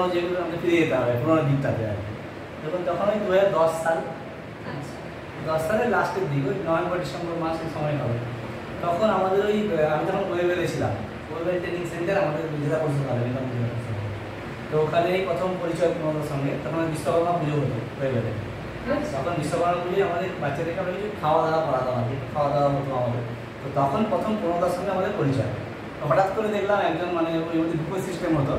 পুরোনো যেগুলো আমাকে ফিরে যেতে হবে, পুরোনো দিকটাতে আর কি। তখন ওই 2010 সাল, 10 সালের লাস্টের দিক, ওই নভেম্বর ডিসেম্বর মাস এই সময় হবে। তখন আমাদের ওই আমি তখন ওয়েবেলে ছিলাম, ওয়েবেল ট্রেনিং সেন্টার আমাদের জেলা পরিষদ হবে, তো ওখানে এই প্রথম পরিচয় তোমাদের সঙ্গে। তখন বিশ্বকর্মা পুজো হতো ওয়েবেলে। তখন বিশ্বকর্মা পুজো আমাদের বাচ্চাদেরকে আমরা কিছু খাওয়া দাওয়া করাতাম আর কি, খাওয়া দাওয়া হতো আমাদের। তো তখন প্রথম প্রণতার সঙ্গে আমাদের পরিচয়। হঠাৎ করে দেখলাম একজন মানে ওই মধ্যে বুফে সিস্টেম হতো,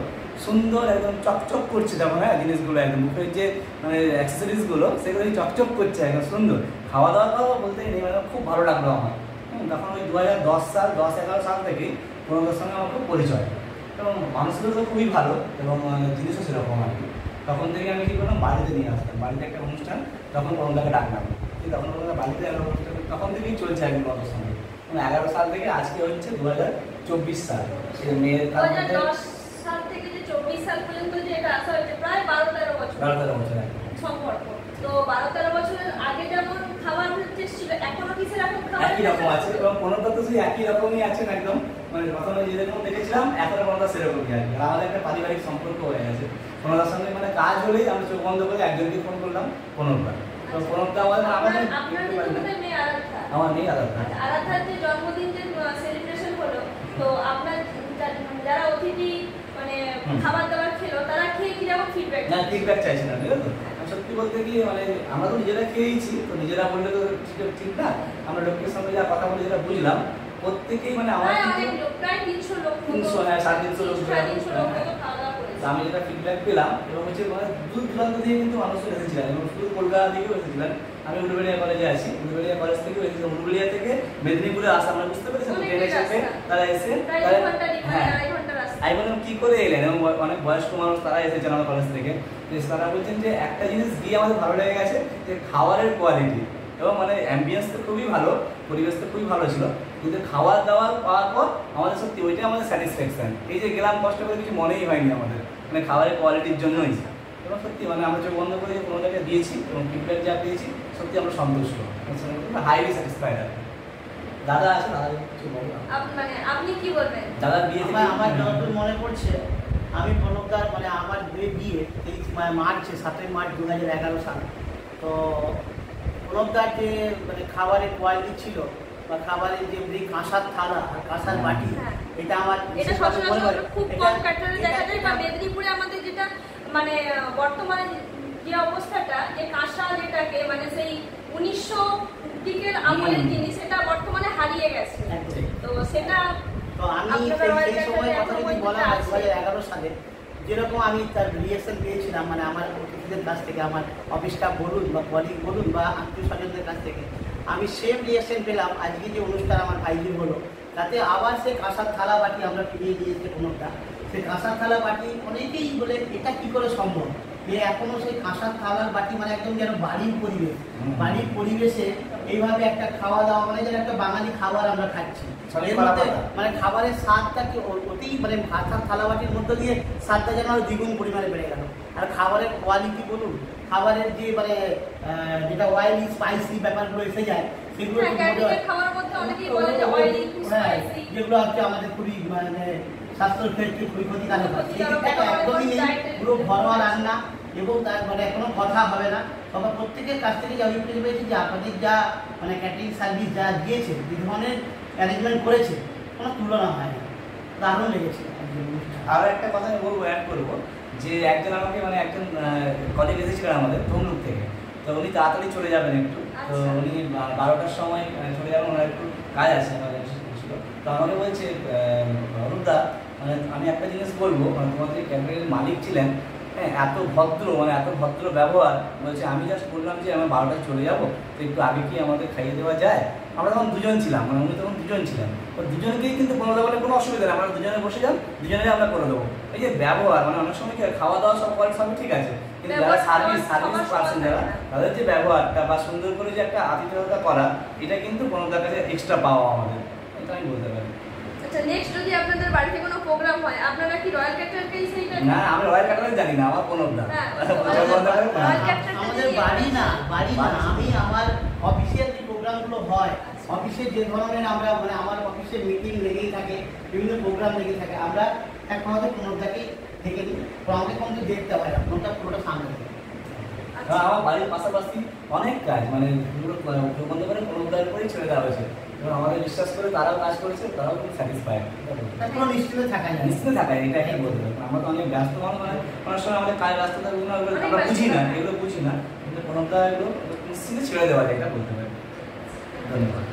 সুন্দর একদম চকচক করছে তখন, হ্যাঁ জিনিসগুলো একদম বুফের যে মানে অ্যাক্সেসরিজগুলো সেগুলো চকচক করছে একদম সুন্দর। খাওয়া দাওয়া বলতেই নেই, মানে খুব ভালো লাগলো আমার। তখন ওই 2010 সাল 10-11 সাল থেকেই প্রণতার সঙ্গে আমার খুব পরিচয়, এবং মানুষগুলো তো খুবই ভালো এবং জিনিসও সেরকম আর কি। তখন থেকে আমি কী করলাম, বাড়িতে নিয়ে আসতাম, বাড়িতে একটা অনুষ্ঠান, তখন প্রণতাকে ডাকলাম, তখন প্রণতা বাড়িতে একটা অনুষ্ঠান, তখন থেকেই চলছে একদম প্রণতার সঙ্গে। 11 সাল থেকে আজকে হচ্ছে 2024 সাল। সে মেয়ের 2010 সাল থেকে যে 24 সাল পর্যন্ত যে এটা আসা হয়েছে প্রায় 12-13 বছর। 12-13 বছর সম্পর্ক। তো 12-13 বছরের আগে যেমন খাবার ছিল, এখনো কি সেরকম খাবার একই রকম আছে, এবং প্রণতা তো সেই একই রকমই আছেন একদম, মানে প্রথমে যেরকম দেখেছিলাম এখনো প্রণতা সেরকমই আর কি। আর আমাদের একটা পারিবারিক সম্পর্ক হয়ে গেছে প্রণতার সঙ্গে, মানে কাজ হলেই আমরা চোখ বন্ধ করে একজনকে ফোন করলাম প্রণতা। তো প্রণতা আমাদের মেয়ে আরাধ্যা, আমার মেয়ে আরাধ্যা। আরাধ্যার যে জন্মদিন যে সেলিব্রেশন হলো, তো আপনার যারা অতিথি মানে খাবার দাবার খেলো তারা খেয়ে কিরকম ফিডব্যাক? না ফিডব্যাক চাইছি না, ঠিক আছে। সত্যি বলতে কি মানে আমরা তো নিজেরা খেয়েছি, তো নিজেরা বললে তো ঠিক না, আমরা লোকের সঙ্গে যা কথা বলে যেটা বুঝলাম প্রত্যেকেই মানে আমার প্রায় 300 লোক, 300-350 লোক আমি যেটা ফিডব্যাক পেলাম, এবং হচ্ছে মানে দূর দূরান্ত থেকে কিন্তু মানুষ এসেছিলেন, এবং শুধু কলকাতা থেকেও এসেছিলেন। আমি উলুবেড়িয়া কলেজে আছি, উলুবেড়িয়া কলেজ থেকেও এসেছিলাম, উলুবেড়িয়া থেকে মেদিনীপুরে আসা আমরা বুঝতে পেরেছি ট্রেনে চেপে তারা এসে, হ্যাঁ আমি বললাম কী করে এলেন, এবং অনেক বয়স্ক মানুষ তারা এসেছেন আমার কলেজ থেকে। তারা বলছেন যে একটা জিনিস গিয়ে আমাদের ভালো লেগে গেছে, যে খাবারের কোয়ালিটি, এবং মানে অ্যাম্বিয়েন্স তো খুবই ভালো, পরিবেশ তো খুবই ভালো ছিল, কিন্তু খাওয়ার দাওয়ার পাওয়ার পর আমাদের সত্যি ওইটাই আমাদের স্যাটিসফ্যাকশান। এই যে গেলাম কষ্ট করে কিছু মনেই হয়নি আমাদের, মানে খাবারের কোয়ালিটির জন্যই। এবং সত্যি মানে আমরা চোখ বন্ধ করে কোনো জায়গায় দিয়েছি এবং ফিডব্যাক যা পেয়েছি সত্যি আমরা সন্তুষ্ট, হাইলি স্যাটিসফাইড আর কি। দাদা আছে, দাদা কিছু বলবো মানে আপনি কি বলবেন? দাদা বিয়ে আমার যতদূর মনে পড়ছে, আমি প্রণবদার মানে আমার বিয়ে এই মার্চে 7ই মার্চ 2011 সাল। তো প্রণবদার যে মানে খাবারের কোয়ালিটি ছিল বা খাবারের যে কাঁসার থালা আর কাঁসার বাটি, এটা আমার এটা সচরাচর খুব কম কাটারে দেখা যায়, বা মেদিনীপুরে আমাদের যেটা মানে বর্তমানে যে অবস্থাটা, যে কাঁসা যেটাকে মানে সেই 1900 দিকের আমলের জিনিস, এটা বর্তমানে হারিয়ে গেছে। তো সেটা তো আমি সেই সময় কথা যদি বলা হয় 2011 সালে, যেরকম আমি তার রিয়েকশন পেয়েছিলাম মানে আমার অতিথিদের কাছ থেকে, আমার অফিস স্টাফ বলুন বা কলিগ বলুন বা আত্মীয় স্বজনদের কাছ থেকে, আমি সেম রিয়েকশন পেলাম আজকে যে অনুষ্ঠান আমার ভাইজির হলো, তাতে আবার সে কাঁসার থালা বাটি আমরা ফিরিয়ে দিয়েছি কোনোটা। সেই কাঁসার থালা বাটি অনেকেই বলে এটা কি করে সম্ভব, যে এখনো সেই কাঁসার থালার বাটি মানে একদম যেন বাড়ির পরিবেশ, বাড়ির পরিবেশে এইভাবে একটা খাওয়া দাওয়া মানে যেন একটা বাঙালি খাবার আমরা খাচ্ছি। এর মধ্যে মানে খাবারের স্বাদটা কি অতি মানে কাঁসার থালা বাটির মধ্যে দিয়ে স্বাদটা যেন আরো দ্বিগুণ পরিমাণে বেড়ে গেল। আর খাবারের কোয়ালিটি বলুন, খাবারের যে মানে যেটা অয়েলি স্পাইসি ব্যাপারগুলো এসে যায়, সেগুলো যেগুলো হচ্ছে আমাদের খুবই মানে স্বাস্থ্যের ক্ষেত্রে খুবই ক্ষতিকারক হয়, সেই দিকটা একদমই নেই। পুরো ঘরোয়া রান্না, এবং তার মানে কোনো কথা হবে না। তবে প্রত্যেকের কাছ থেকে যা অভিজ্ঞতা পেয়েছি যে আপনাদের যা মানে ক্যাটারিং সার্ভিস যা দিয়েছে, যে ধরনের অ্যারেঞ্জমেন্ট করেছে, কোনো তুলনা হয় না, দারুণ লেগেছে। আরও একটা কথা আমি বলবো, অ্যাড করবো, যে একজন আমাকে মানে একজন কলিগ এসেছিলেন আমাদের তমলুক থেকে, তো উনি তাড়াতাড়ি চলে যাবেন একটু, তো উনি 12টার সময় চলে যাবেন, ওনার একটু কাজ আছে আমাদের ছিল। তো আমাকে বলছে অরূপদা, মানে আমি একটা জিনিস বলবো, মানে তোমাদের ক্যাটারিংয়ের মালিক ছিলেন, হ্যাঁ এত ভদ্র, মানে এত ভদ্র ব্যবহার, বলছে আমি জাস্ট বললাম যে আমি 12টায় চলে যাবো, তো একটু আগে কি আমাদের খাইয়ে দেওয়া যায়। আমরা তখন দুজন ছিলাম, মানে উনি তখন দুজন ছিলেন, তো দুজনকেই কিন্তু কোনো বলে কোনো অসুবিধা নেই, আমরা দুজনে বসে যান, দুজনেই আমরা করে দেবো। এই যে ব্যবহার, মানে অনেক সময় কি খাওয়া দাওয়া সবই ঠিক আছে, কিন্তু যারা সার্ভিস পার্সন যারা, তাদের যে ব্যবহারটা বা সুন্দর করে যে একটা আতিথেয়তা করা, এটা কিন্তু কোনো কাছে এক্সট্রা পাওয়া আমাদের, এটা আমি বলতে পারি। আচ্ছা, নেক্সট যদি আপনাদের বাড়িতে কোনো প্রোগ্রাম হয়, আপনারা কি রয়্যাল ক্যাটারারকেই সেইটা? না, আমি রয়্যাল ক্যাটারার জানি না, আমার প্রণবদা। আমাদের বাড়ি না, আমি আমার অফিসের যে প্রোগ্রামগুলো হয়, অফিসে যে ধরনের আমরা মানে আমার অফিসে মিটিং লেগেই থাকে, বিভিন্ন প্রোগ্রাম লেগে থাকে, আমরা এক কথাতে প্রণবদাকে থেকে দিই, তো আমাকে কিন্তু দেখতে হয় না, ফোনটা পুরোটা সামনে থেকে। আমার বাড়ির পাশাপাশি অনেক কাজ মানে পুরো বন্ধ করে কোনো উদায়ের করেই ছেড়ে দেওয়া হয়েছে এবং আমাদের বিশ্বাস করে তারাও কাজ করেছে, তারাও খুব স্যাটিসফাইড। কোনো নিশ্চিন্তে থাকা যায়, নিশ্চিন্তে থাকা যায়, এটা একই বলতে পারবো। আমরা তো অনেক ব্যস্ত মানুষ, মানে অনেক সময় আমাদের কাজ ব্যস্ততা আমরা বুঝি না, এগুলো বুঝি না, কিন্তু কোনোটা এগুলো নিশ্চিন্তে ছেড়ে দেওয়া যায়, এটা বলতে পারি। ধন্যবাদ।